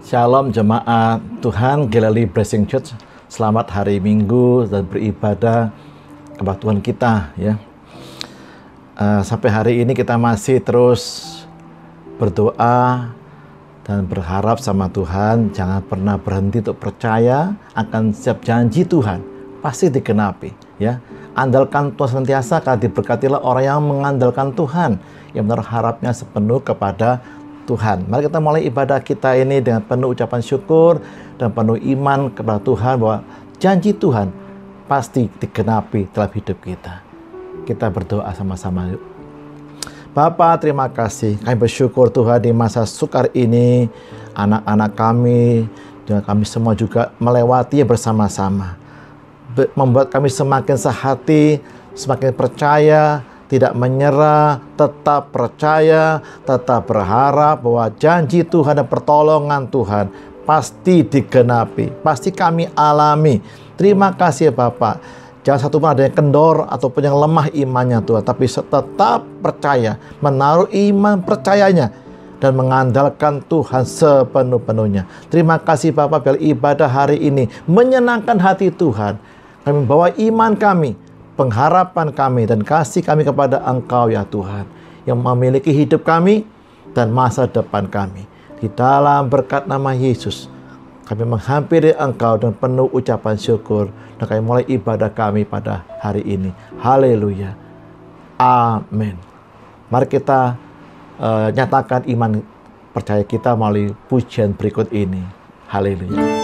Shalom jemaat Tuhan Galilee Blessing Church. Selamat hari Minggu dan beribadah kepada Tuhan kita ya. Sampai hari ini kita masih terus berdoa dan berharap sama Tuhan. Jangan pernah berhenti untuk percaya akan setiap janji Tuhan pasti digenapi ya. Andalkan Tuhan senantiasa, karena diberkatilah orang yang mengandalkan Tuhan, yang menaruh harapnya sepenuh kepada Tuhan. Mari kita mulai ibadah kita ini dengan penuh ucapan syukur dan penuh iman kepada Tuhan bahwa janji Tuhan pasti digenapi dalam hidup kita. Kita berdoa sama-sama yuk. Bapa, terima kasih. Kami bersyukur Tuhan di masa sukar ini, anak-anak kami dan kami semua juga melewati bersama-sama. Membuat kami semakin sehati, semakin percaya, tidak menyerah, tetap percaya, tetap berharap bahwa janji Tuhan dan pertolongan Tuhan pasti digenapi, pasti kami alami. Terima kasih Bapak. Jangan satu pun ada yang kendor ataupun yang lemah imannya Tuhan, tapi tetap percaya, menaruh iman percayanya dan mengandalkan Tuhan sepenuh-penuhnya. Terima kasih Bapak, biar ibadah hari ini menyenangkan hati Tuhan. Kami membawa iman kami, pengharapan kami dan kasih kami kepada Engkau ya Tuhan, yang memiliki hidup kami dan masa depan kami. Di dalam berkat nama Yesus, kami menghampiri Engkau dengan penuh ucapan syukur, dan kami mulai ibadah kami pada hari ini. Haleluya. Amin. Mari kita nyatakan iman percaya kita melalui pujian berikut ini. Haleluya.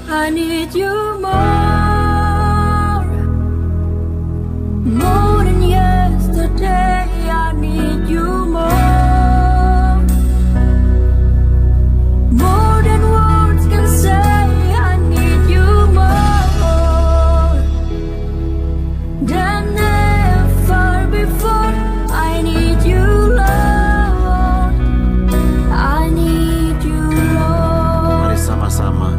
I need you more than yesterday. I need you more than words can say. I need you more than ever before. I need you, Lord. I need you, Lord. Mari sama-sama.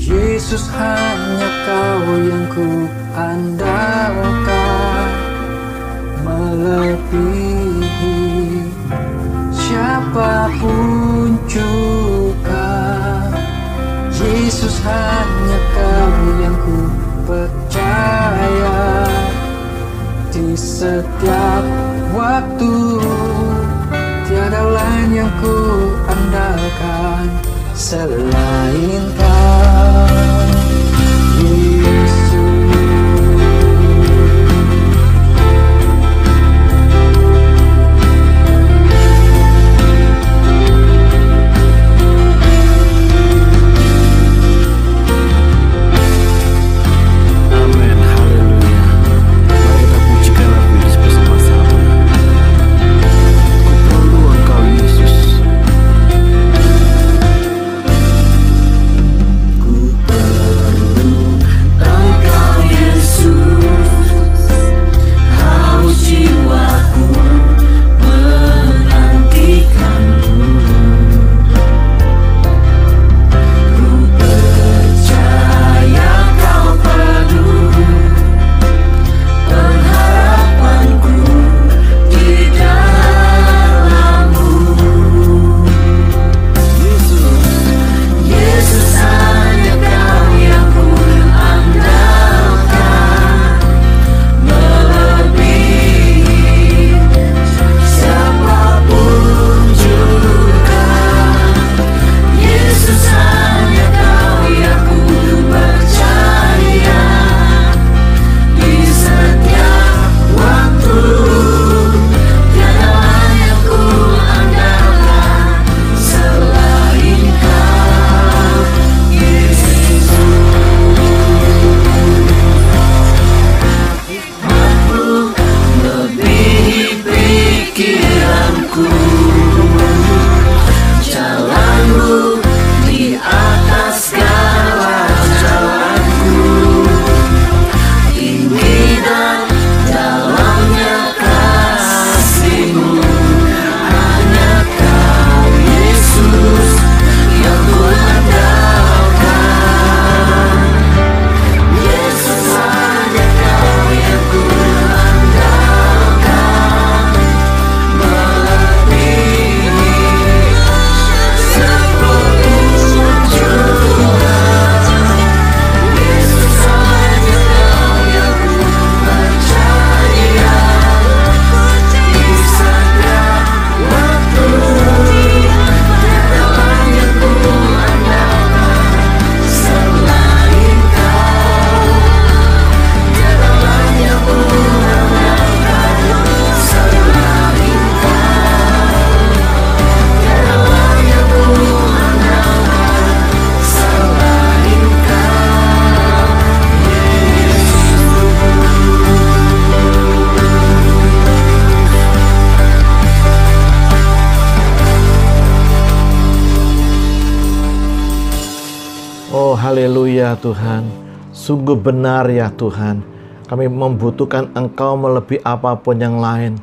Yesus, hanya Kau yang ku andalkan, melebihi siapapun juga. Yesus, hanya Kau yang ku percaya di setiap waktu. Tiada lain yang ku andalkan selain Kau, Yesus. Amin, haleluya. Mari kita pujikan lagu ini bersama-sama. Ku perlu Engkau, Yesus. Ku perlu haleluya Tuhan. Sungguh benar ya Tuhan. Kami membutuhkan Engkau melebihi apapun yang lain.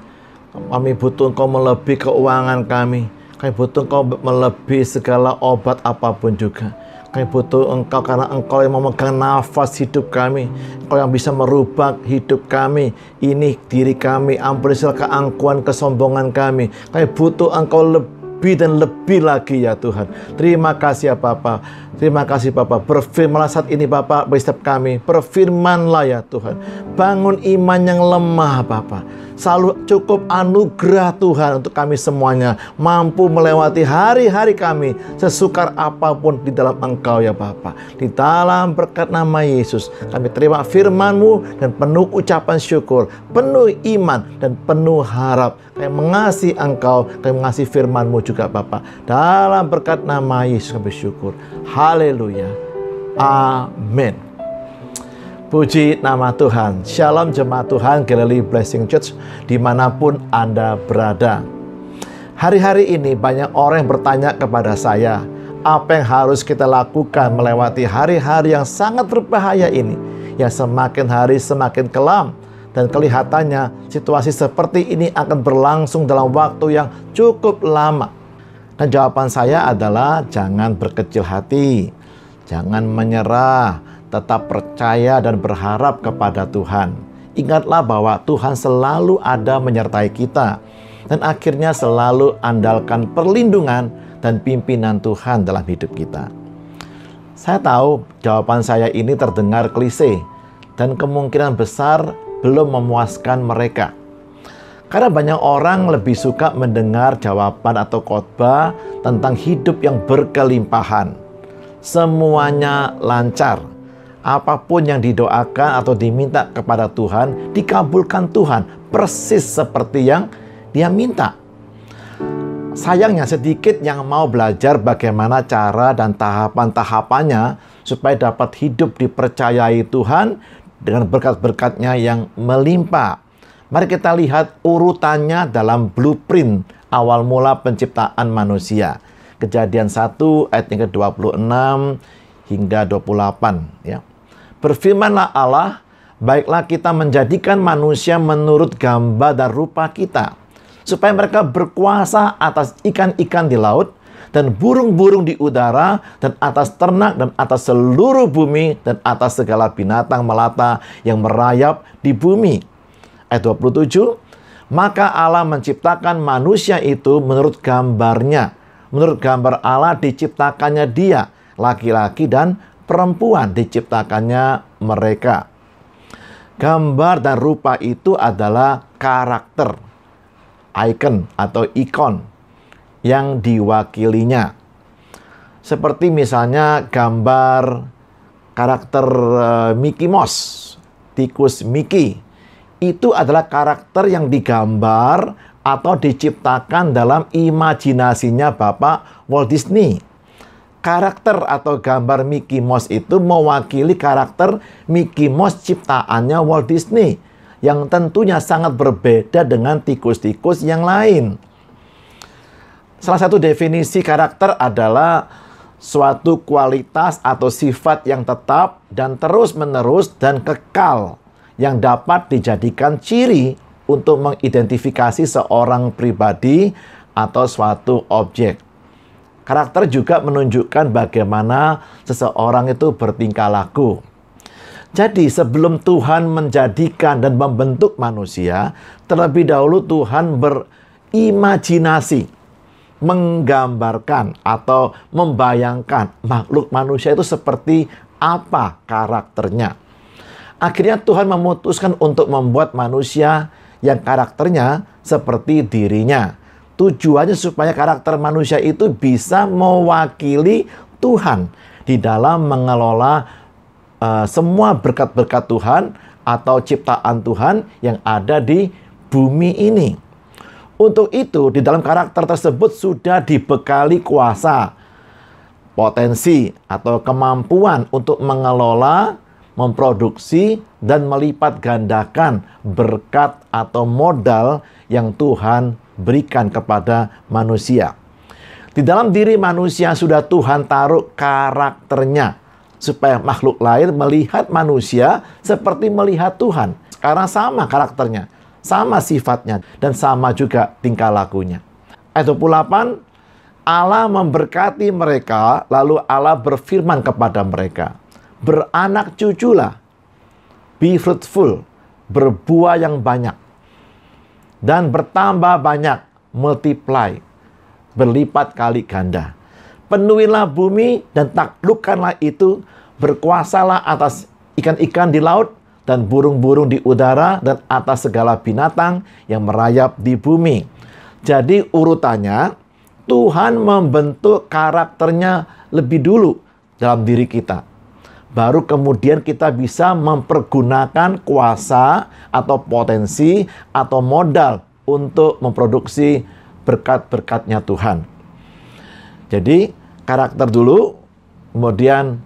Kami butuh Engkau melebihi keuangan kami. Kami butuh Engkau melebihi segala obat apapun juga. Kami butuh Engkau karena Engkau yang memegang nafas hidup kami. Engkau yang bisa merubah hidup kami. Ini diri kami. Ampuni segala keangkuhan, kesombongan kami. Kami butuh Engkau lebih dan lebih lagi ya Tuhan. Terima kasih ya Bapa. Terima kasih Bapa. Berfirmanlah saat ini Bapa bagi setiap kami. Berfirmanlah ya Tuhan. Bangun iman yang lemah Bapa. Selalu cukup anugerah Tuhan untuk kami semuanya. Mampu melewati hari-hari kami sesukar apapun di dalam Engkau ya Bapa. Di dalam berkat nama Yesus kami terima firman-Mu dan penuh ucapan syukur, penuh iman dan penuh harap. Kami mengasihi Engkau, kami mengasihi firman-Mu juga Bapa. Dalam berkat nama Yesus kami bersyukur. Haleluya. Amin. Puji nama Tuhan. Shalom jemaat Tuhan Galilee Blessing Church dimanapun Anda berada. Hari-hari ini banyak orang yang bertanya kepada saya, apa yang harus kita lakukan melewati hari-hari yang sangat berbahaya ini, yang semakin hari semakin kelam, dan kelihatannya situasi seperti ini akan berlangsung dalam waktu yang cukup lama. Dan jawaban saya adalah jangan berkecil hati, jangan menyerah, tetap percaya dan berharap kepada Tuhan. Ingatlah bahwa Tuhan selalu ada menyertai kita, dan akhirnya selalu andalkan perlindungan dan pimpinan Tuhan dalam hidup kita. Saya tahu jawaban saya ini terdengar klise dan kemungkinan besar belum memuaskan mereka. Karena banyak orang lebih suka mendengar jawaban atau khotbah tentang hidup yang berkelimpahan. Semuanya lancar. Apapun yang didoakan atau diminta kepada Tuhan, dikabulkan Tuhan persis seperti yang Dia minta. Sayangnya sedikit yang mau belajar bagaimana cara dan tahapan-tahapannya supaya dapat hidup dipercayai Tuhan dengan berkat-berkat-Nya yang melimpah. Mari kita lihat urutannya dalam blueprint awal mula penciptaan manusia. Kejadian 1 ayat yang ke-26 hingga 28 ya. Berfirmanlah Allah, baiklah kita menjadikan manusia menurut gambar dan rupa kita, supaya mereka berkuasa atas ikan-ikan di laut, dan burung-burung di udara, dan atas ternak, dan atas seluruh bumi, dan atas segala binatang melata yang merayap di bumi. Ayat 27, maka Allah menciptakan manusia itu menurut gambarnya. Menurut gambar Allah diciptakannya dia, laki-laki dan perempuan diciptakannya mereka. Gambar dan rupa itu adalah karakter, icon atau ikon yang diwakilinya. Seperti misalnya gambar karakter Mickey Mouse, tikus Mickey. Itu adalah karakter yang digambar atau diciptakan dalam imajinasinya Bapak Walt Disney. Karakter atau gambar Mickey Mouse itu mewakili karakter Mickey Mouse ciptaannya Walt Disney, yang tentunya sangat berbeda dengan tikus-tikus yang lain. Salah satu definisi karakter adalah suatu kualitas atau sifat yang tetap dan terus-menerus dan kekal, yang dapat dijadikan ciri untuk mengidentifikasi seorang pribadi atau suatu objek. Karakter juga menunjukkan bagaimana seseorang itu bertingkah laku. Jadi sebelum Tuhan menjadikan dan membentuk manusia, terlebih dahulu Tuhan berimajinasi, menggambarkan atau membayangkan makhluk manusia itu seperti apa karakternya. Akhirnya Tuhan memutuskan untuk membuat manusia yang karakternya seperti dirinya. Tujuannya supaya karakter manusia itu bisa mewakili Tuhan di dalam mengelola semua berkat-berkat Tuhan atau ciptaan Tuhan yang ada di bumi ini. Untuk itu, di dalam karakter tersebut sudah dibekali kuasa, potensi atau kemampuan untuk mengelola, memproduksi, dan melipat gandakan berkat atau modal yang Tuhan berikan kepada manusia. Di dalam diri manusia sudah Tuhan taruh karakternya, supaya makhluk lain melihat manusia seperti melihat Tuhan. Karena sama karakternya, sama sifatnya, dan sama juga tingkah lakunya. Ayat 28, Allah memberkati mereka, lalu Allah berfirman kepada mereka, beranak cuculah, be fruitful, berbuah yang banyak, dan bertambah banyak, multiply, berlipat kali ganda. Penuhilah bumi dan taklukkanlah itu, berkuasalah atas ikan-ikan di laut dan burung-burung di udara dan atas segala binatang yang merayap di bumi. Jadi urutannya, Tuhan membentuk karakternya lebih dulu dalam diri kita. Baru kemudian kita bisa mempergunakan kuasa atau potensi atau modal untuk memproduksi berkat-berkatnya Tuhan. Jadi karakter dulu, kemudian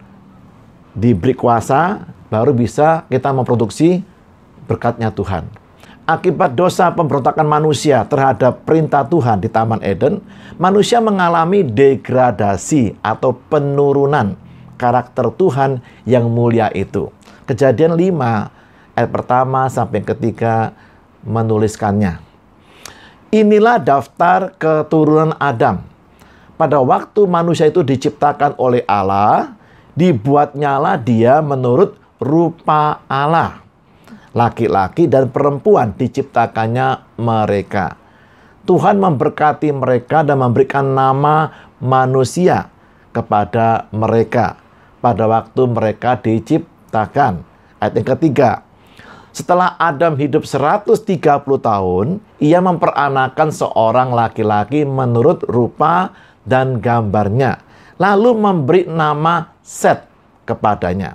diberi kuasa, baru bisa kita memproduksi berkatnya Tuhan. Akibat dosa pemberontakan manusia terhadap perintah Tuhan di Taman Eden, manusia mengalami degradasi atau penurunan karakter Tuhan yang mulia itu. Kejadian 5 ayat pertama sampai ketiga menuliskannya. Inilah daftar keturunan Adam. Pada waktu manusia itu diciptakan oleh Allah, dibuatnyalah dia menurut rupa Allah. Laki-laki dan perempuan diciptakannya mereka. Tuhan memberkati mereka dan memberikan nama manusia kepada mereka pada waktu mereka diciptakan. Ayat yang ketiga, setelah Adam hidup 130 tahun, ia memperanakan seorang laki-laki menurut rupa dan gambarnya, lalu memberi nama Set kepadanya.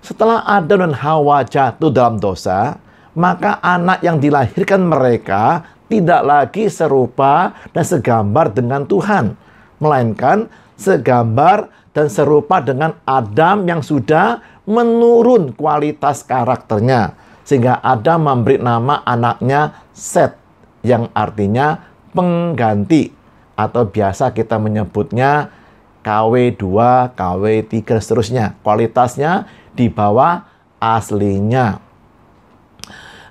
Setelah Adam dan Hawa jatuh dalam dosa, maka anak yang dilahirkan mereka tidak lagi serupa dan segambar dengan Tuhan, melainkan segambar dan serupa dengan Adam yang sudah menurun kualitas karakternya. Sehingga Adam memberi nama anaknya Set, yang artinya pengganti, atau biasa kita menyebutnya KW2, KW3, dan seterusnya. Kualitasnya di bawah aslinya.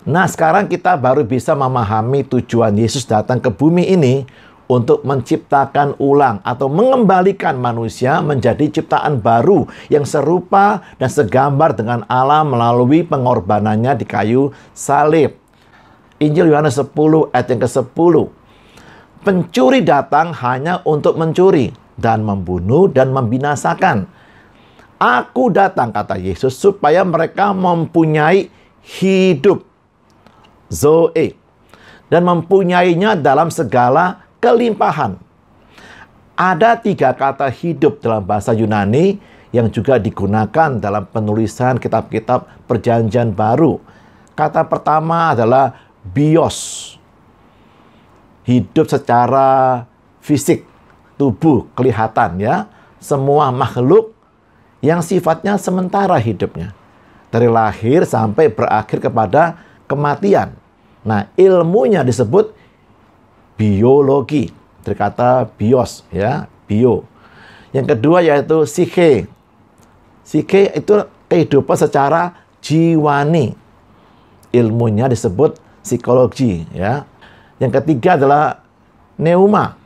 Nah, sekarang kita baru bisa memahami tujuan Yesus datang ke bumi ini untuk menciptakan ulang atau mengembalikan manusia menjadi ciptaan baru yang serupa dan segambar dengan Allah melalui pengorbanannya di kayu salib. Injil Yohanes 10 ayat yang ke-10. Pencuri datang hanya untuk mencuri dan membunuh dan membinasakan. Aku datang, kata Yesus, supaya mereka mempunyai hidup, Zoe, dan mempunyainya dalam segala kelimpahan. Ada 3 kata hidup dalam bahasa Yunani yang juga digunakan dalam penulisan kitab-kitab Perjanjian Baru. Kata pertama adalah bios, hidup secara fisik, tubuh, kelihatan ya. Semua makhluk yang sifatnya sementara hidupnya, dari lahir sampai berakhir kepada kematian. Nah, ilmunya disebut biologi, dari kata bios ya, bio. Yang kedua yaitu psike. Psike itu kehidupan secara jiwani, ilmunya disebut psikologi ya. Yang ketiga adalah pneuma.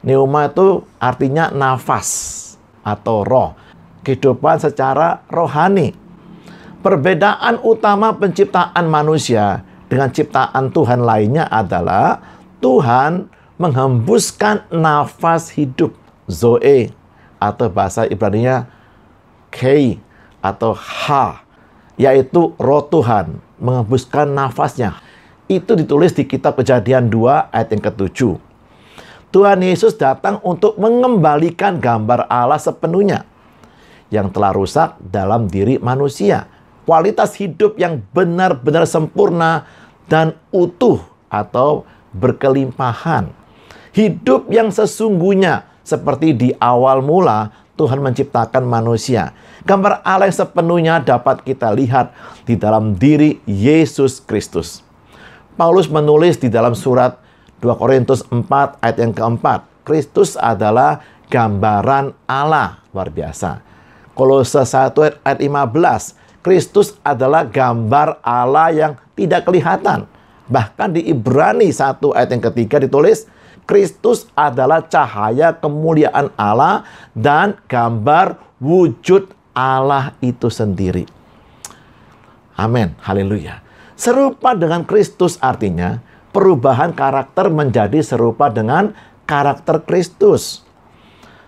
Pneuma itu artinya nafas atau roh, kehidupan secara rohani. Perbedaan utama penciptaan manusia dengan ciptaan Tuhan lainnya adalah Tuhan menghembuskan nafas hidup, Zoe, atau bahasa Ibrani-nya Kei atau Ha, yaitu roh Tuhan menghembuskan nafasnya. Itu ditulis di kitab Kejadian 2 ayat yang ke-7. Tuhan Yesus datang untuk mengembalikan gambar Allah sepenuhnya yang telah rusak dalam diri manusia. Kualitas hidup yang benar-benar sempurna dan utuh atau berkelimpahan. Hidup yang sesungguhnya seperti di awal mula Tuhan menciptakan manusia. Gambar Allah yang sepenuhnya dapat kita lihat di dalam diri Yesus Kristus. Paulus menulis di dalam surat 2 Korintus 4 ayat yang keempat, Kristus adalah gambaran Allah. Luar biasa. Kolose 1 ayat 15, Kristus adalah gambar Allah yang tidak kelihatan. Bahkan di Ibrani 1 ayat yang ketiga ditulis, Kristus adalah cahaya kemuliaan Allah dan gambar wujud Allah itu sendiri. Amin, haleluya. Serupa dengan Kristus artinya perubahan karakter menjadi serupa dengan karakter Kristus.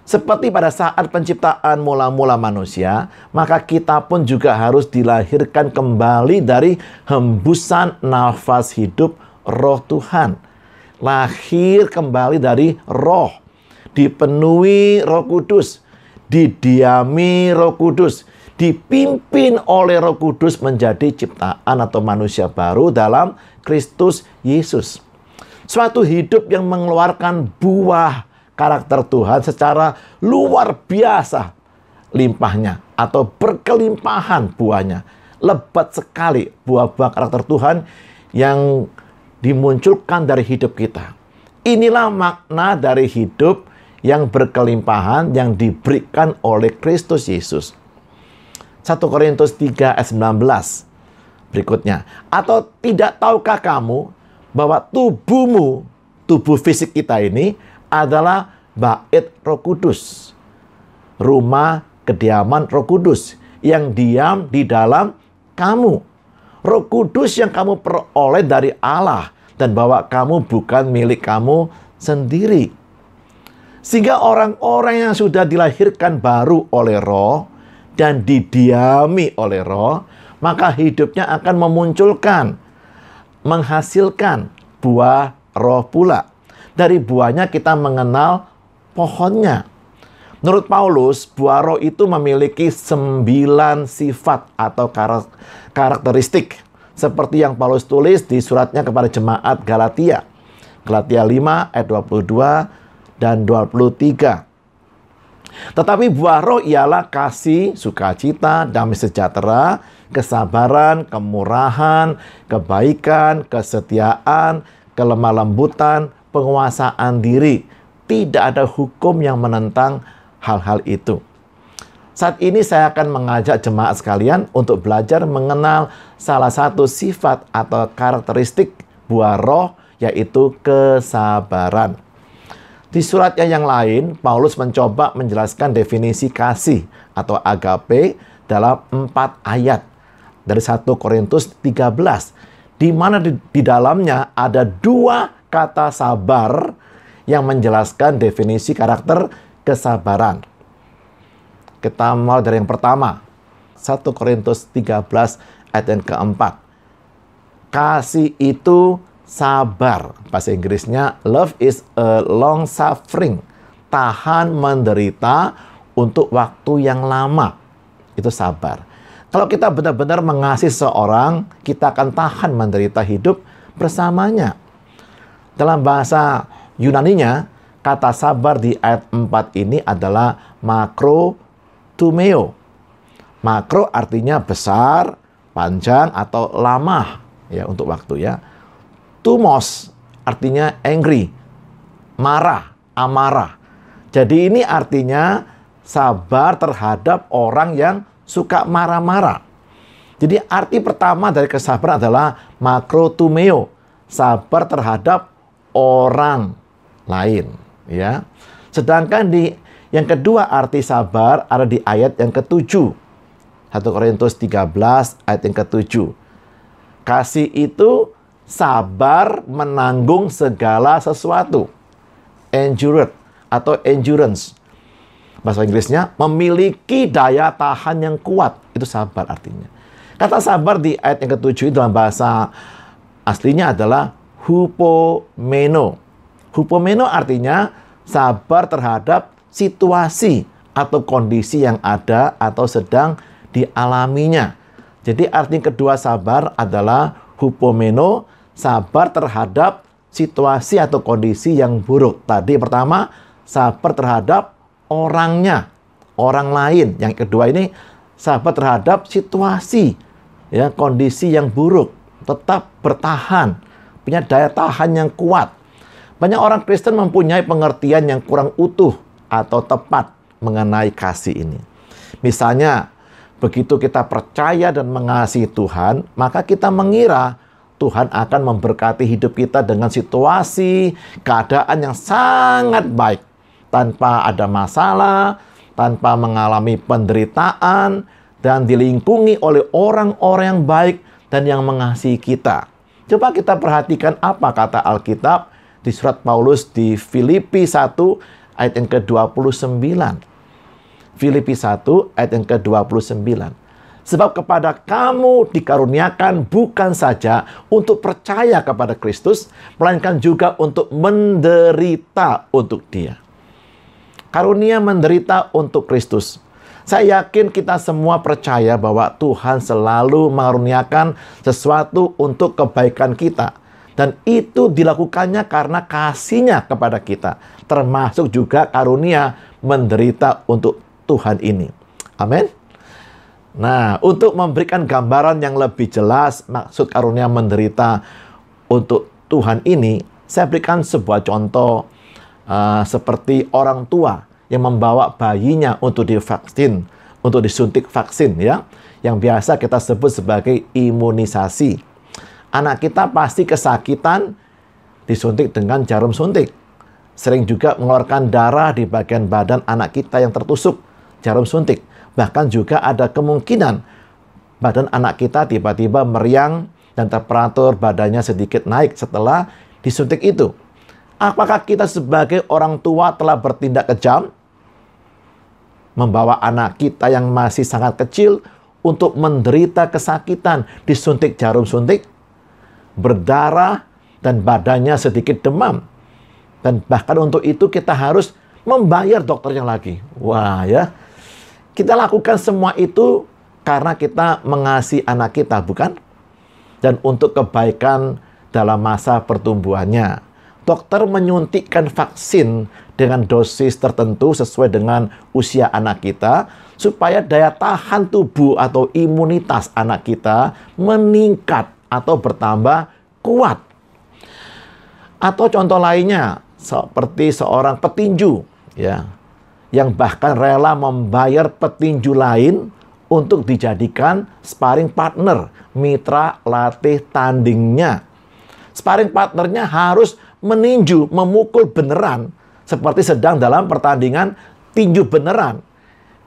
Seperti pada saat penciptaan mula-mula manusia, maka kita pun juga harus dilahirkan kembali dari hembusan nafas hidup Roh Tuhan. Lahir kembali dari Roh, dipenuhi Roh Kudus, didiami Roh Kudus, dipimpin oleh Roh Kudus menjadi ciptaan atau manusia baru dalam Kristus Yesus. Suatu hidup yang mengeluarkan buah karakter Tuhan secara luar biasa limpahnya atau berkelimpahan buahnya. Lebat sekali buah-buah karakter Tuhan yang dimunculkan dari hidup kita. Inilah makna dari hidup yang berkelimpahan yang diberikan oleh Kristus Yesus. 1 Korintus 3 ayat 19 berikutnya. Atau tidak tahukah kamu bahwa tubuhmu, tubuh fisik kita ini adalah bait Roh Kudus, rumah kediaman Roh Kudus yang diam di dalam kamu. Roh Kudus yang kamu peroleh dari Allah dan bahwa kamu bukan milik kamu sendiri. Sehingga orang-orang yang sudah dilahirkan baru oleh Roh dan didiami oleh Roh, maka hidupnya akan memunculkan, menghasilkan buah Roh pula. Dari buahnya kita mengenal pohonnya. Menurut Paulus, buah Roh itu memiliki 9 sifat atau karakteristik. Seperti yang Paulus tulis di suratnya kepada jemaat Galatia. Galatia 5 ayat 22 dan 23. Tetapi buah Roh ialah kasih, sukacita, damai sejahtera, kesabaran, kemurahan, kebaikan, kesetiaan, kelemah lembutan, penguasaan diri. Tidak ada hukum yang menentang hal-hal itu. Saat ini saya akan mengajak jemaat sekalian untuk belajar mengenal salah satu sifat atau karakteristik buah Roh, yaitu kesabaran. Di suratnya yang lain, Paulus mencoba menjelaskan definisi kasih atau agape dalam 4 ayat dari 1 Korintus 13, di mana di dalamnya ada 2 kata sabar yang menjelaskan definisi karakter kesabaran. Kita mulai dari yang pertama, 1 Korintus 13 ayat yang keempat. Kasih itu sabar. Bahasa Inggrisnya, love is a long suffering. Tahan menderita untuk waktu yang lama. Itu sabar. Kalau kita benar-benar mengasihi seseorang, kita akan tahan menderita hidup bersamanya. Dalam bahasa Yunaninya, kata sabar di ayat 4 ini adalah makrotumeo. Makro artinya besar, panjang, atau lama ya untuk waktu ya. Tumos artinya angry, marah, amarah. Jadi ini artinya sabar terhadap orang yang suka marah-marah. Jadi arti pertama dari kesabaran adalah makrotumeo, sabar terhadap orang lain, ya. Sedangkan di yang kedua arti sabar ada di ayat yang ke-7. 1 Korintus 13 ayat yang ke-7. Kasih itu sabar menanggung segala sesuatu. Endurance atau endurance. Bahasa Inggrisnya memiliki daya tahan yang kuat. Itu sabar artinya. Kata sabar di ayat yang ke-7 dalam bahasa aslinya adalah hupomeno. Hupomeno artinya sabar terhadap situasi atau kondisi yang ada atau sedang dialaminya. Jadi arti kedua sabar adalah hupomeno, sabar terhadap situasi atau kondisi yang buruk. Tadi pertama, sabar terhadap orangnya, orang lain. Yang kedua ini sabar terhadap situasi, ya, kondisi yang buruk. Tetap bertahan, punya daya tahan yang kuat. Banyak orang Kristen mempunyai pengertian yang kurang utuh atau tepat mengenai kasih ini. Misalnya, begitu kita percaya dan mengasihi Tuhan, maka kita mengira Tuhan akan memberkati hidup kita dengan situasi, keadaan yang sangat baik. Tanpa ada masalah, tanpa mengalami penderitaan, dan dilingkungi oleh orang-orang yang baik dan yang mengasihi kita. Coba kita perhatikan apa kata Alkitab di surat Paulus di Filipi 1 ayat yang ke-29. Filipi 1 ayat yang ke-29. Sebab kepada kamu dikaruniakan bukan saja untuk percaya kepada Kristus, melainkan juga untuk menderita untuk Dia. Karunia menderita untuk Kristus. Saya yakin kita semua percaya bahwa Tuhan selalu mengaruniakan sesuatu untuk kebaikan kita. Dan itu dilakukannya karena kasih-Nya kepada kita. Termasuk juga karunia menderita untuk Tuhan ini. Amin. Nah, untuk memberikan gambaran yang lebih jelas maksud karunia menderita untuk Tuhan ini, saya berikan sebuah contoh seperti orang tua yang membawa bayinya untuk divaksin, untuk disuntik vaksin ya, yang biasa kita sebut sebagai imunisasi. Anak kita pasti kesakitan disuntik dengan jarum suntik. Sering juga mengeluarkan darah di bagian badan anak kita yang tertusuk jarum suntik. Bahkan juga ada kemungkinan badan anak kita tiba-tiba meriang dan temperatur badannya sedikit naik setelah disuntik itu. Apakah kita sebagai orang tua telah bertindak kejam? Membawa anak kita yang masih sangat kecil untuk menderita kesakitan disuntik jarum suntik, berdarah, dan badannya sedikit demam. Dan bahkan untuk itu kita harus membayar dokternya lagi. Wah ya. Kita lakukan semua itu karena kita mengasihi anak kita, bukan? Dan untuk kebaikan dalam masa pertumbuhannya. Dokter menyuntikkan vaksin dengan dosis tertentu sesuai dengan usia anak kita, supaya daya tahan tubuh atau imunitas anak kita meningkat atau bertambah kuat. Atau contoh lainnya, seperti seorang petinju, ya, yang bahkan rela membayar petinju lain untuk dijadikan sparring partner, mitra latih tandingnya. Sparring partnernya harus meninju, memukul beneran, seperti sedang dalam pertandingan tinju beneran.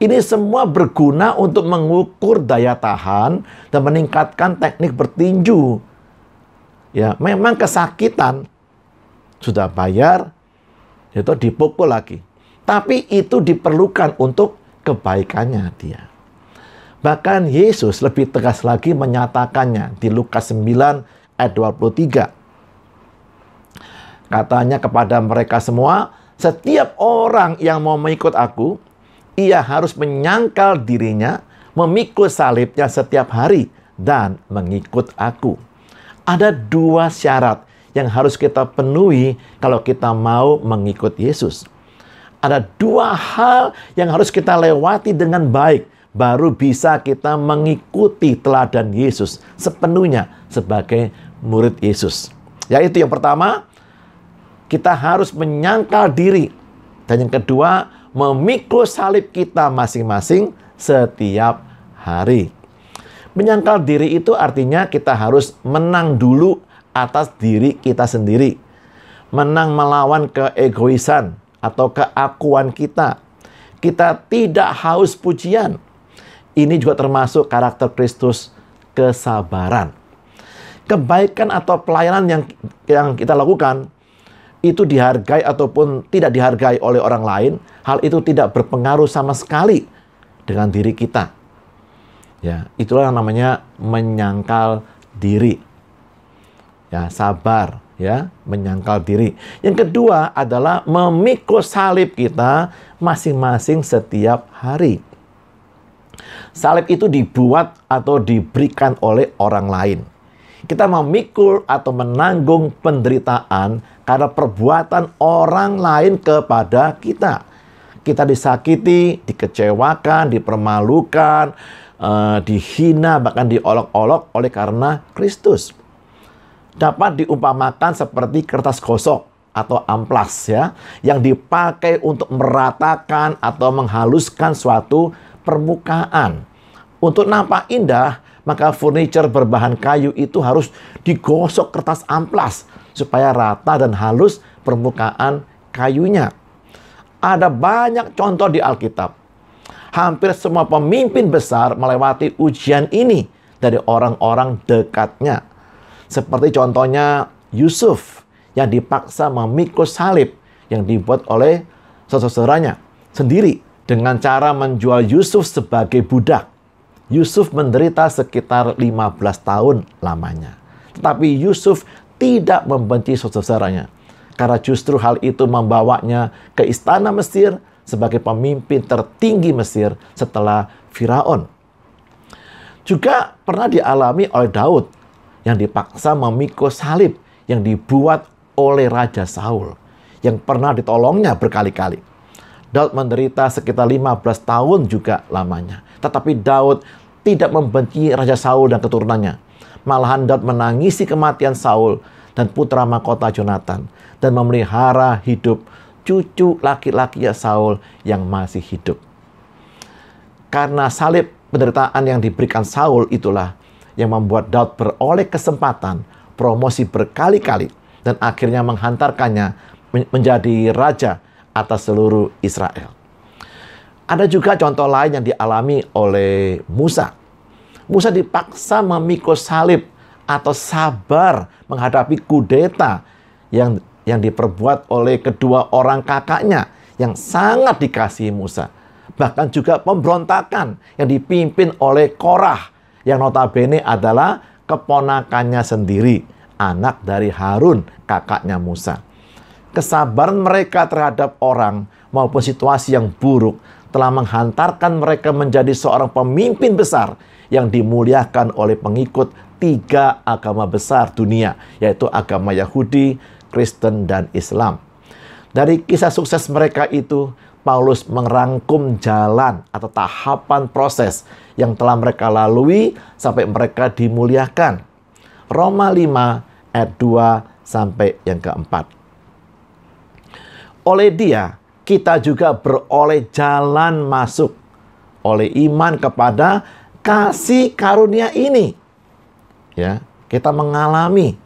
Ini semua berguna untuk mengukur daya tahan dan meningkatkan teknik bertinju. Ya, memang kesakitan, sudah bayar, itu dipukul lagi. Tapi itu diperlukan untuk kebaikannya dia. Bahkan Yesus lebih tegas lagi menyatakannya di Lukas 9 ayat 23. Katanya kepada mereka semua, setiap orang yang mau mengikut aku, ia harus menyangkal dirinya, memikul salibnya setiap hari, dan mengikut aku. Ada dua syarat yang harus kita penuhi kalau kita mau mengikut Yesus. Ada dua hal yang harus kita lewati dengan baik, baru bisa kita mengikuti teladan Yesus sepenuhnya sebagai murid Yesus. Yaitu yang pertama, kita harus menyangkal diri. Dan yang kedua, memikul salib kita masing-masing setiap hari. Menyangkal diri itu artinya kita harus menang dulu atas diri kita sendiri. Menang melawan keegoisan atau keakuan kita. Kita tidak haus pujian. Ini juga termasuk karakter Kristus, kesabaran. Kebaikan atau pelayanan yang kita lakukan itu dihargai ataupun tidak dihargai oleh orang lain, hal itu tidak berpengaruh sama sekali dengan diri kita. Ya, itulah yang namanya menyangkal diri. Ya, sabar, ya, menyangkal diri. Yang kedua adalah memikul salib kita masing-masing setiap hari. Salib itu dibuat atau diberikan oleh orang lain. Kita memikul atau menanggung penderitaan karena perbuatan orang lain kepada kita. Kita disakiti, dikecewakan, dipermalukan, dihina, bahkan diolok-olok oleh karena Kristus. Dapat diumpamakan seperti kertas gosok atau amplas ya, yang dipakai untuk meratakan atau menghaluskan suatu permukaan. Untuk nampak indah, maka furniture berbahan kayu itu harus digosok kertas amplas supaya rata dan halus permukaan kayunya. Ada banyak contoh di Alkitab. Hampir semua pemimpin besar melewati ujian ini dari orang-orang dekatnya. Seperti contohnya Yusuf yang dipaksa memikul salib yang dibuat oleh saudara-saudaranya sendiri dengan cara menjual Yusuf sebagai budak. Yusuf menderita sekitar 15 tahun lamanya. Tetapi Yusuf tidak membenci saudara-saudaranya, karena justru hal itu membawanya ke istana Mesir sebagai pemimpin tertinggi Mesir setelah Firaun. Juga pernah dialami oleh Daud yang dipaksa memikul salib yang dibuat oleh Raja Saul yang pernah ditolongnya berkali-kali. Daud menderita sekitar 15 tahun juga lamanya. Tetapi Daud tidak membenci Raja Saul dan keturunannya. Malahan Daud menangisi kematian Saul dan putra mahkota Jonathan dan memelihara hidup cucu laki-laki Saul yang masih hidup. Karena salib penderitaan yang diberikan Saul itulah yang membuat Daud beroleh kesempatan promosi berkali-kali dan akhirnya menghantarkannya menjadi raja atas seluruh Israel. Ada juga contoh lain yang dialami oleh Musa. Musa dipaksa memikul salib atau sabar menghadapi kudeta yang diperbuat oleh kedua orang kakaknya yang sangat dikasihi Musa. Bahkan juga pemberontakan yang dipimpin oleh Korah yang notabene adalah keponakannya sendiri, anak dari Harun, kakaknya Musa. Kesabaran mereka terhadap orang maupun situasi yang buruk telah menghantarkan mereka menjadi seorang pemimpin besar yang dimuliakan oleh pengikut 3 agama besar dunia, yaitu agama Yahudi, Kristen, dan Islam. Dari kisah sukses mereka itu, Paulus merangkum jalan atau tahapan proses yang telah mereka lalui sampai mereka dimuliakan. Roma 5 ayat 2 sampai yang keempat. Oleh Dia, kita juga beroleh jalan masuk oleh iman kepada kasih karunia ini. Ya, kita mengalami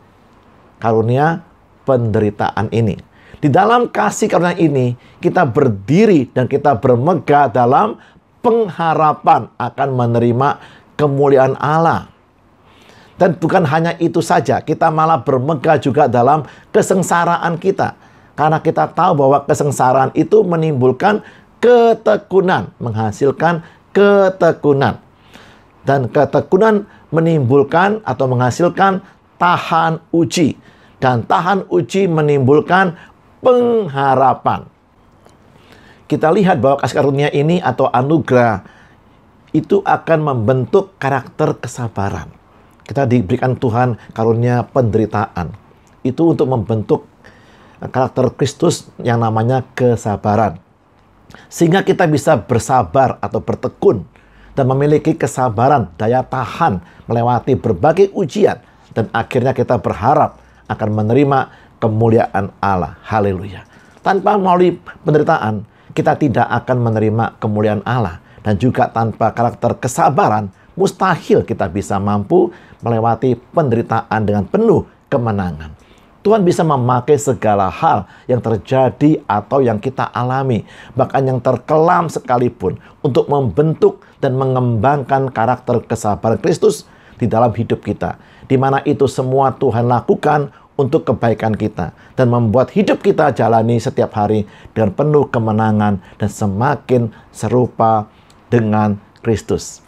karunia penderitaan ini. Di dalam kasih karunia ini, kita berdiri dan kita bermegah dalam pengharapan akan menerima kemuliaan Allah. Dan bukan hanya itu saja, kita malah bermegah juga dalam kesengsaraan kita. Karena kita tahu bahwa kesengsaraan itu menimbulkan ketekunan, menghasilkan ketekunan. Dan ketekunan menimbulkan atau menghasilkan tahan uji. Dan tahan uji menimbulkan pengharapan. Kita lihat bahwa kasih karunia ini atau anugerah itu akan membentuk karakter kesabaran. Kita diberikan Tuhan karunia penderitaan. Itu untuk membentuk karakter Kristus yang namanya kesabaran. Sehingga kita bisa bersabar atau bertekun dan memiliki kesabaran, daya tahan melewati berbagai ujian. Dan akhirnya kita berharap akan menerima kemuliaan Allah. Haleluya. Tanpa melalui penderitaan, kita tidak akan menerima kemuliaan Allah. Dan juga tanpa karakter kesabaran, mustahil kita bisa mampu melewati penderitaan dengan penuh kemenangan. Tuhan bisa memakai segala hal yang terjadi atau yang kita alami, bahkan yang terkelam sekalipun, untuk membentuk dan mengembangkan karakter kesabaran Kristus di dalam hidup kita. Di mana itu semua Tuhan lakukan untuk kebaikan kita dan membuat hidup kita jalani setiap hari dengan penuh kemenangan dan semakin serupa dengan Kristus.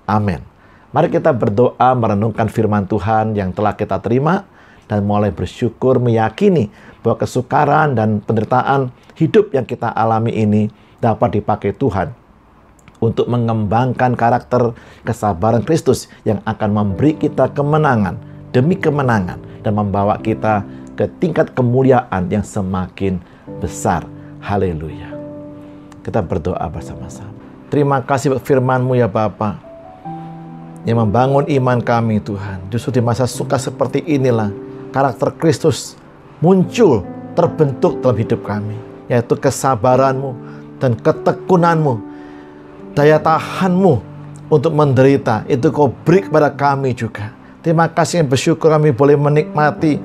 Amin. Mari kita berdoa merenungkan firman Tuhan yang telah kita terima dan mulai bersyukur meyakini bahwa kesukaran dan penderitaan hidup yang kita alami ini dapat dipakai Tuhan untuk mengembangkan karakter kesabaran Kristus yang akan memberi kita kemenangan demi kemenangan dan membawa kita ke tingkat kemuliaan yang semakin besar. Haleluya. Kita berdoa bersama-sama. Terima kasih firman-Mu ya Bapa, yang membangun iman kami Tuhan. Justru di masa suka seperti inilah karakter Kristus muncul, terbentuk dalam hidup kami, yaitu kesabaran-Mu dan ketekunan-Mu daya tahan-Mu untuk menderita, itu Kau beri kepada kami juga. Terima kasih, bersyukur kami boleh menikmati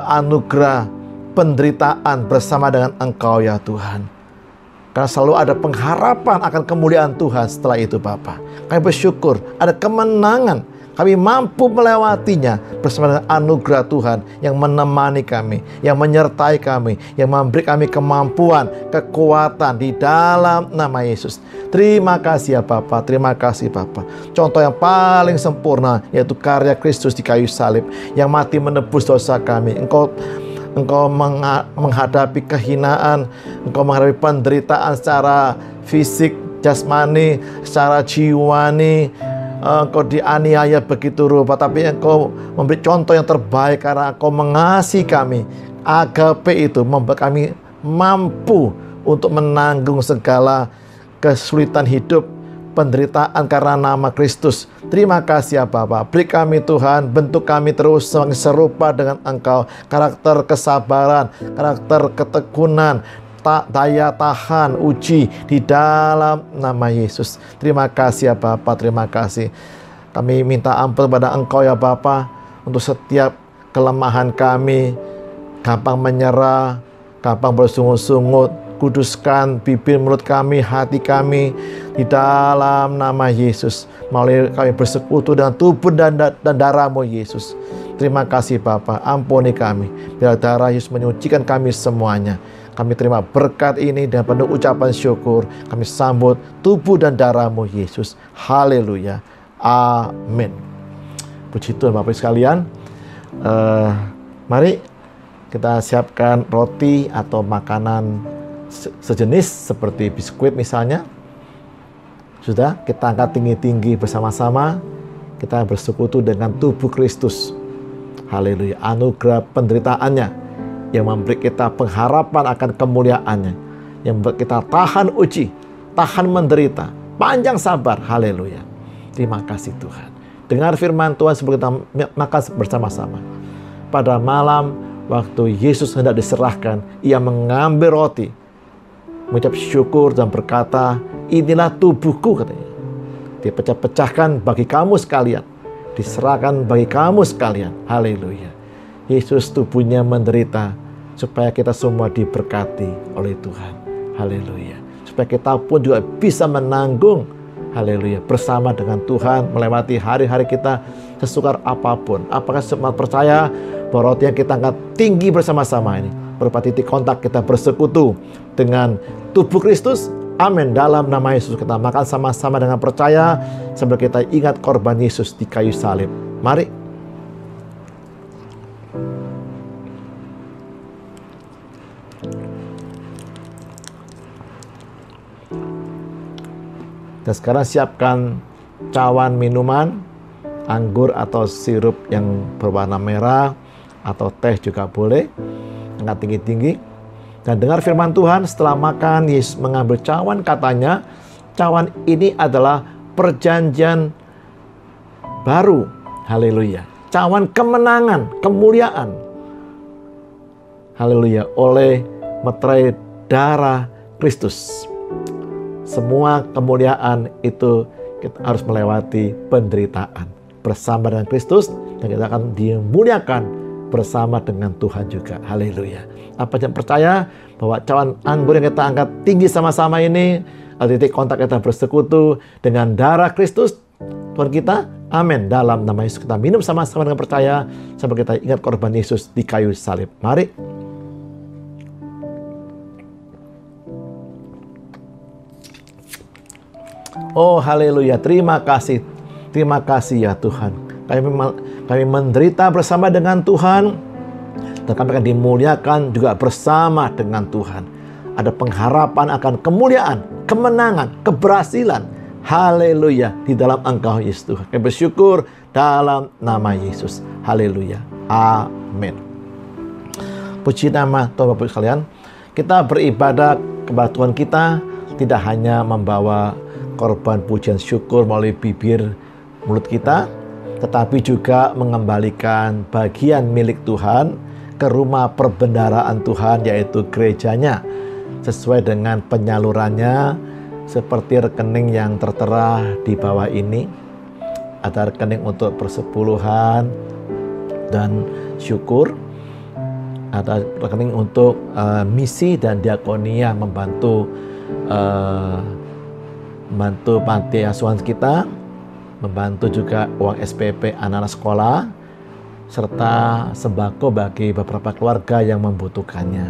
anugerah penderitaan bersama dengan Engkau ya Tuhan. Karena selalu ada pengharapan akan kemuliaan Tuhan setelah itu Bapa. Kami bersyukur ada kemenangan. Kami mampu melewatinya bersama dengan anugerah Tuhan yang menemani kami, yang menyertai kami, yang memberi kami kemampuan, kekuatan di dalam nama Yesus. Terima kasih ya Bapa, terima kasih Bapa. Contoh yang paling sempurna yaitu karya Kristus di kayu salib yang mati menebus dosa kami. Engkau menghadapi kehinaan, Engkau menghadapi penderitaan secara fisik, jasmani, secara jiwani. Engkau dianiaya begitu rupa, tapi Engkau memberi contoh yang terbaik karena Engkau mengasihi kami. Agape itu membuat kami mampu untuk menanggung segala kesulitan hidup, penderitaan karena nama Kristus. Terima kasih ya Bapa. Beri kami Tuhan, bentuk kami terus serupa dengan Engkau. Karakter kesabaran, karakter ketekunan, daya tahan, uji di dalam nama Yesus. Terima kasih ya Bapa, terima kasih. Kami minta ampun kepada Engkau ya Bapa untuk setiap kelemahan kami, gampang menyerah, gampang bersungut-sungut. Kuduskan bibir, mulut kami, hati kami di dalam nama Yesus. Melalui kami bersekutu dengan tubuh dan darah-Mu Yesus. Terima kasih Bapa, ampuni kami. Biar darah Yesus menyucikan kami semuanya. Kami terima berkat ini dengan penuh ucapan syukur. Kami sambut tubuh dan darah-Mu Yesus. Haleluya. Amin. Puji Tuhan Bapak sekalian. Mari kita siapkan roti atau makanan sejenis seperti biskuit misalnya. Sudah, kita angkat tinggi-tinggi bersama-sama. Kita bersekutu dengan tubuh Kristus. Haleluya. Anugerah penderitaannya yang memberi kita pengharapan akan kemuliaannya, yang membuat kita tahan uji, tahan menderita, panjang sabar. Haleluya. Terima kasih Tuhan. Dengar firman Tuhan sebelum kita makan bersama-sama. Pada malam waktu Yesus hendak diserahkan, Ia mengambil roti, mengucap syukur dan berkata, inilah tubuhku, katanya. Dipecah-pecahkan bagi kamu sekalian, diserahkan bagi kamu sekalian. Haleluya. Yesus tubuhnya menderita supaya kita semua diberkati oleh Tuhan. Haleluya. Supaya kita pun juga bisa menanggung, haleluya, bersama dengan Tuhan melewati hari-hari kita sesukar apapun. Apakah semua percaya bahwa roti yang kita angkat tinggi bersama-sama ini berupa titik kontak kita bersekutu dengan tubuh Kristus? Amin. Dalam nama Yesus kita makan sama-sama dengan percaya sambil kita ingat korban Yesus di kayu salib. Mari. Dan sekarang siapkan cawan minuman, anggur atau sirup yang berwarna merah, atau teh juga boleh. Angkat tinggi-tinggi. Dan dengar firman Tuhan, setelah makan, Yesus mengambil cawan, katanya, cawan ini adalah perjanjian baru. Haleluya. Cawan kemenangan, kemuliaan. Haleluya. Oleh meterai darah Kristus. Semua kemuliaan itu kita harus melewati penderitaan bersama dengan Kristus, dan kita akan dimuliakan bersama dengan Tuhan juga. Haleluya. Apa yang percaya bahwa cawan anggur yang kita angkat tinggi sama-sama ini, titik kontak kita bersekutu dengan darah Kristus Tuhan kita. Amin. Dalam nama Yesus kita minum sama-sama dengan percaya sampai kita ingat korban Yesus di kayu salib. Mari. Oh haleluya, terima kasih ya Tuhan. Kami menderita bersama dengan Tuhan, dan kami akan dimuliakan juga bersama dengan Tuhan. Ada pengharapan akan kemuliaan, kemenangan, keberhasilan. Haleluya, di dalam Engkau Yesus Tuhan. Kami bersyukur dalam nama Yesus. Haleluya. Amin. Puji nama Tuhan Bapak sekalian. Kita beribadah kepada Tuhan kita tidak hanya membawa korban pujian syukur melalui bibir mulut kita, tetapi juga mengembalikan bagian milik Tuhan ke rumah perbendaharaan Tuhan, yaitu gerejanya, sesuai dengan penyalurannya seperti rekening yang tertera di bawah ini. Ada rekening untuk persepuluhan dan syukur. Ada rekening untuk misi dan diakonia, membantu panti asuhan kita, membantu juga uang SPP anak-anak sekolah, serta sembako bagi beberapa keluarga yang membutuhkannya.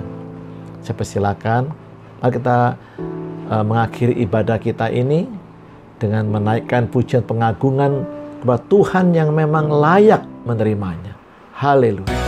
Saya persilakan, mari kita mengakhiri ibadah kita ini dengan menaikkan pujian pengagungan kepada Tuhan yang memang layak menerimanya. Haleluya.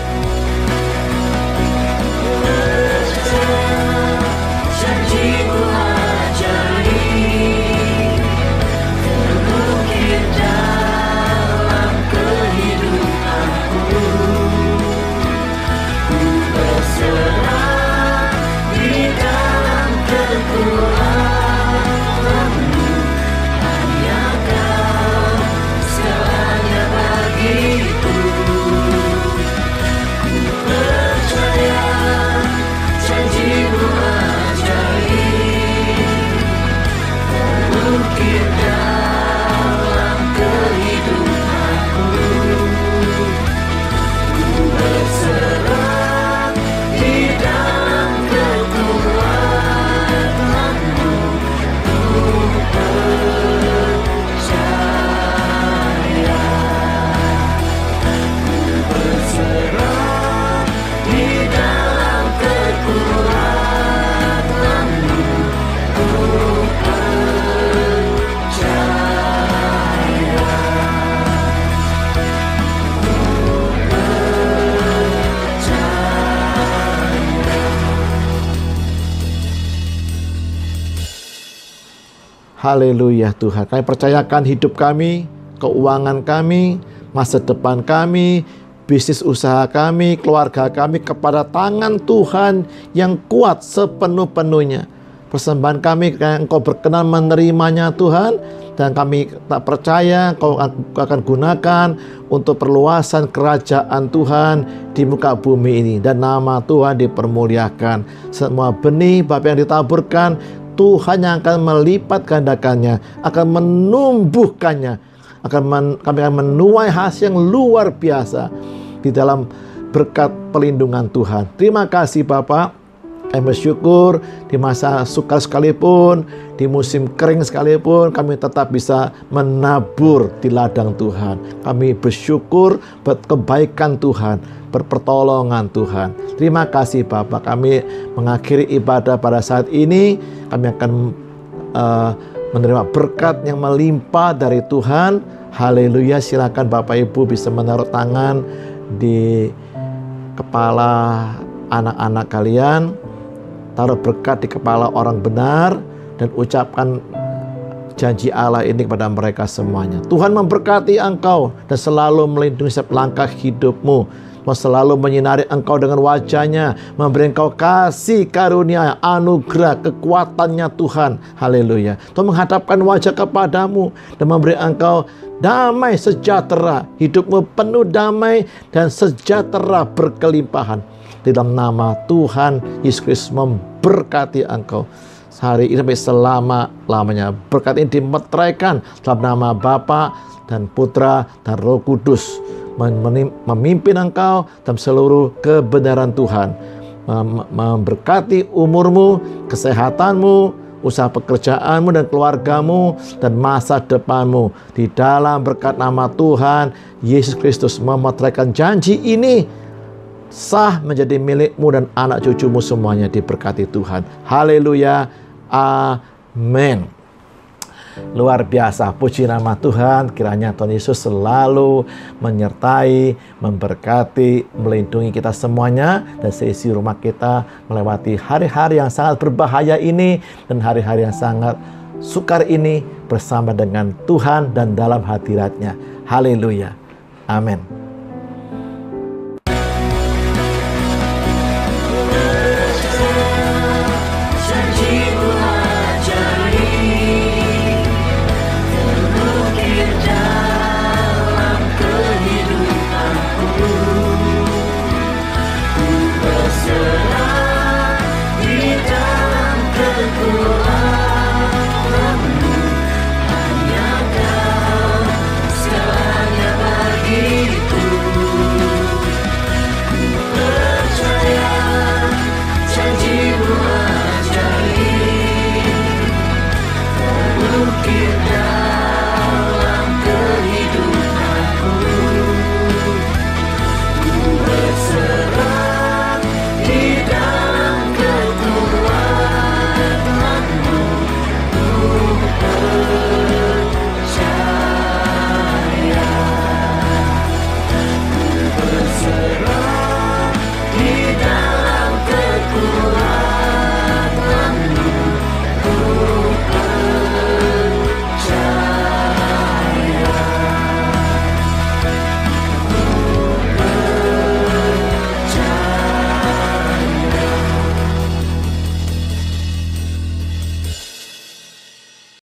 Haleluya Tuhan, kami percayakan hidup kami, keuangan kami, masa depan kami, bisnis usaha kami, keluarga kami kepada tangan Tuhan yang kuat sepenuh-penuhnya. Persembahan kami yang Engkau berkenan menerimanya Tuhan, dan kami tak percaya Engkau akan gunakan untuk perluasan kerajaan Tuhan di muka bumi ini, dan nama Tuhan dipermuliakan. Semua benih Bapa yang ditaburkan, Tuhan yang akan melipat gandakannya, akan menumbuhkannya, kami akan menuai hasil yang luar biasa di dalam berkat pelindungan Tuhan. Terima kasih Bapak. Kami bersyukur di masa sukar sekalipun, di musim kering sekalipun, kami tetap bisa menabur di ladang Tuhan. Kami bersyukur buat kebaikan Tuhan, pertolongan Tuhan. Terima kasih Bapak. Kami mengakhiri ibadah pada saat ini. Kami akan menerima berkat yang melimpah dari Tuhan. Haleluya. Silakan Bapak Ibu bisa menaruh tangan di kepala anak-anak kalian. Taruh berkat di kepala orang benar dan ucapkan janji Allah ini kepada mereka semuanya. Tuhan memberkati engkau dan selalu melindungi setiap langkah hidupmu, selalu menyinari engkau dengan wajahnya, memberi engkau kasih karunia, anugerah, kekuatannya Tuhan. Haleluya. Tuhan menghadapkan wajah kepadamu dan memberi engkau damai sejahtera, hidupmu penuh damai dan sejahtera berkelimpahan. Di dalam nama Tuhan Yesus Kristus memberkati engkau hari ini sampai selama-lamanya. Berkat ini dimeteraikan dalam nama Bapa dan Putra dan Roh Kudus, memimpin engkau dalam seluruh kebenaran Tuhan, memberkati umurmu, kesehatanmu, usaha pekerjaanmu dan keluargamu, dan masa depanmu. Di dalam berkat nama Tuhan Yesus Kristus memeteraikan janji ini sah menjadi milikmu dan anak cucumu semuanya diberkati Tuhan. Haleluya. Amin. Luar biasa, puji nama Tuhan. Kiranya Tuhan Yesus selalu menyertai, memberkati, melindungi kita semuanya dan seisi rumah kita melewati hari-hari yang sangat berbahaya ini dan hari-hari yang sangat sukar ini bersama dengan Tuhan dan dalam hadirat-Nya. Haleluya. Amin.